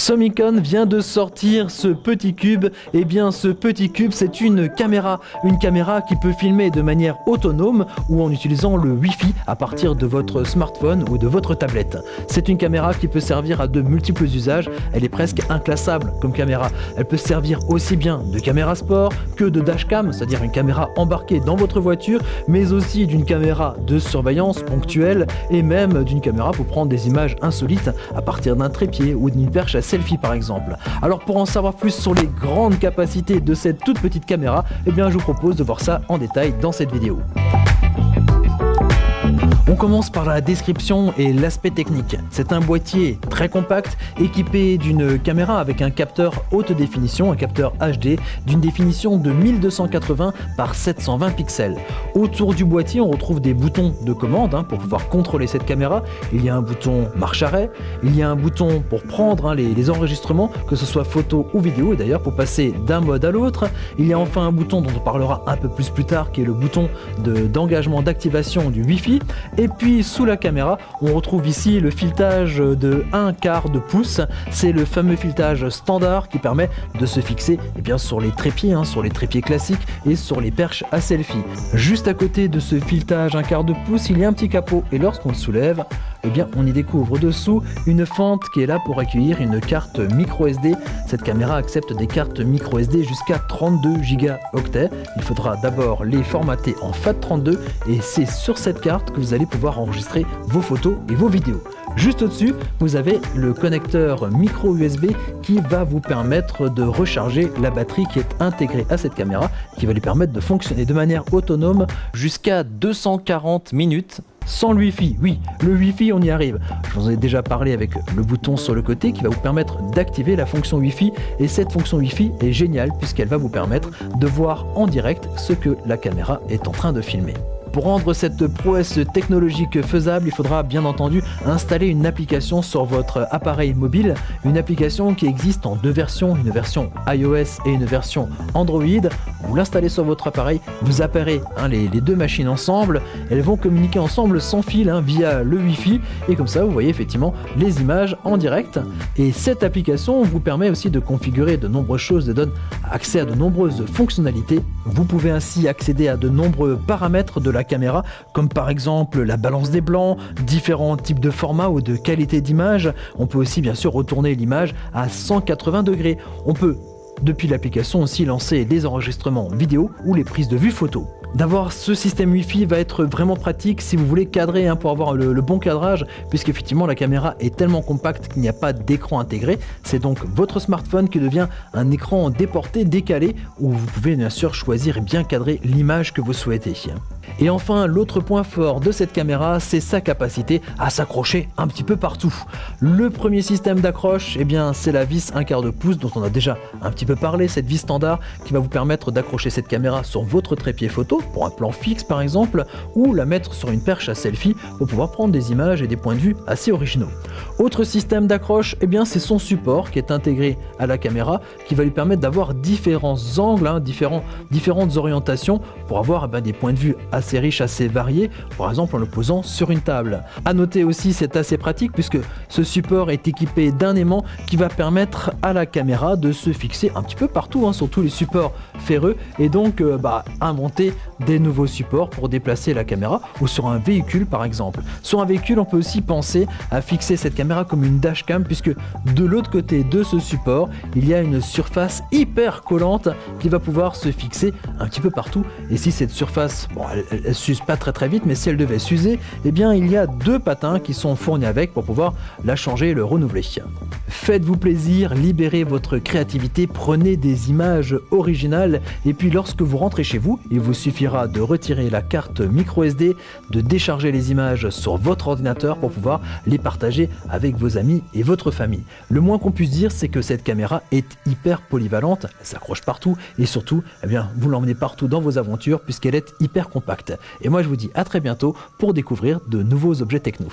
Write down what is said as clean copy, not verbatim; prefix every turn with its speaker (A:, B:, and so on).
A: Summicon vient de sortir ce petit cube. Eh bien, ce petit cube, c'est une caméra qui peut filmer de manière autonome ou en utilisant le Wi-Fi à partir de votre smartphone ou de votre tablette. C'est une caméra qui peut servir à de multiples usages. Elle est presque inclassable comme caméra. Elle peut servir aussi bien de caméra sport que de dashcam, c'est-à-dire une caméra embarquée dans votre voiture, mais aussi d'une caméra de surveillance ponctuelle et même d'une caméra pour prendre des images insolites à partir d'un trépied ou d'une perche à selfie par exemple. Alors pour en savoir plus sur les grandes capacités de cette toute petite caméra, eh bien je vous propose de voir ça en détail dans cette vidéo. On commence par la description et l'aspect technique. C'est un boîtier très compact, équipé d'une caméra avec un capteur haute définition, un capteur HD d'une définition de 1280 par 720 pixels. Autour du boîtier, on retrouve des boutons de commande pour pouvoir contrôler cette caméra. Il y a un bouton marche-arrêt, il y a un bouton pour prendre les enregistrements, que ce soit photo ou vidéo, et d'ailleurs pour passer d'un mode à l'autre. Il y a enfin un bouton dont on parlera un peu plus tard, qui est le bouton d'engagement d'activation du Wi-Fi. Et puis sous la caméra, on retrouve ici le filetage de 1/4 de pouce. C'est le fameux filetage standard qui permet de se fixer sur les trépieds, sur les trépieds classiques et sur les perches à selfie. Juste à côté de ce filetage 1/4 de pouce, il y a un petit capot et lorsqu'on le soulève, on y découvre dessous une fente qui est là pour accueillir une carte micro SD. Cette caméra accepte des cartes micro SD jusqu'à 32 Go. Il faudra d'abord les formater en FAT32 et c'est sur cette carte que vous allez pouvoir enregistrer vos photos et vos vidéos. Juste au-dessus, vous avez le connecteur micro USB qui va vous permettre de recharger la batterie qui est intégrée à cette caméra, qui va lui permettre de fonctionner de manière autonome jusqu'à 240 minutes. Sans le Wi-Fi, oui, le Wi-Fi on y arrive. Je vous en ai déjà parlé avec le bouton sur le côté qui va vous permettre d'activer la fonction Wi-Fi et cette fonction Wi-Fi est géniale puisqu'elle va vous permettre de voir en direct ce que la caméra est en train de filmer. Pour rendre cette prouesse technologique faisable, il faudra bien entendu installer une application sur votre appareil mobile, une application qui existe en deux versions, une version iOS et une version Android. Vous l'installez sur votre appareil, vous appairez les deux machines ensemble, elles vont communiquer ensemble sans fil via le Wi-Fi et comme ça vous voyez effectivement les images en direct. Et cette application vous permet aussi de configurer de nombreuses choses et donne accès à de nombreuses fonctionnalités. Vous pouvez ainsi accéder à de nombreux paramètres de la caméra, comme par exemple la balance des blancs, différents types de formats ou de qualité d'image. On peut aussi bien sûr retourner l'image à 180 degrés. On peut depuis l'application aussi lancer les enregistrements vidéo ou les prises de vue photo. D'avoir ce système Wi-Fi va être vraiment pratique si vous voulez cadrer pour avoir le bon cadrage, puisqu'effectivement la caméra est tellement compacte qu'il n'y a pas d'écran intégré. C'est donc votre smartphone qui devient un écran déporté, décalé, où vous pouvez bien sûr choisir et bien cadrer l'image que vous souhaitez. Et enfin, l'autre point fort de cette caméra, c'est sa capacité à s'accrocher un petit peu partout. Le premier système d'accroche, c'est la vis 1/4 de pouce dont on a déjà un petit peu parlé, cette vis standard qui va vous permettre d'accrocher cette caméra sur votre trépied photo pour un plan fixe par exemple, ou la mettre sur une perche à selfie pour pouvoir prendre des images et des points de vue assez originaux. Autre système d'accroche, c'est son support qui est intégré à la caméra qui va lui permettre d'avoir différents angles, différentes orientations pour avoir des points de vue assez riches, assez variés, par exemple en le posant sur une table. À noter aussi, c'est assez pratique puisque ce support est équipé d'un aimant qui va permettre à la caméra de se fixer un petit peu partout, sur tous les supports ferreux et donc inventer des nouveaux supports pour déplacer la caméra ou sur un véhicule par exemple. Sur un véhicule, on peut aussi penser à fixer cette caméra comme une dashcam puisque de l'autre côté de ce support, il y a une surface hyper collante qui va pouvoir se fixer un petit peu partout et si cette surface, elle s'use pas très vite, mais si elle devait s'user, il y a deux patins qui sont fournis avec pour pouvoir la changer et le renouveler. Faites-vous plaisir, libérez votre créativité, prenez des images originales et puis lorsque vous rentrez chez vous, il vous suffira de retirer la carte micro SD, de décharger les images sur votre ordinateur pour pouvoir les partager avec vos amis et votre famille. Le moins qu'on puisse dire, c'est que cette caméra est hyper polyvalente, elle s'accroche partout et surtout, vous l'emmenez partout dans vos aventures puisqu'elle est hyper compacte. Et moi je vous dis à très bientôt pour découvrir de nouveaux objets techno.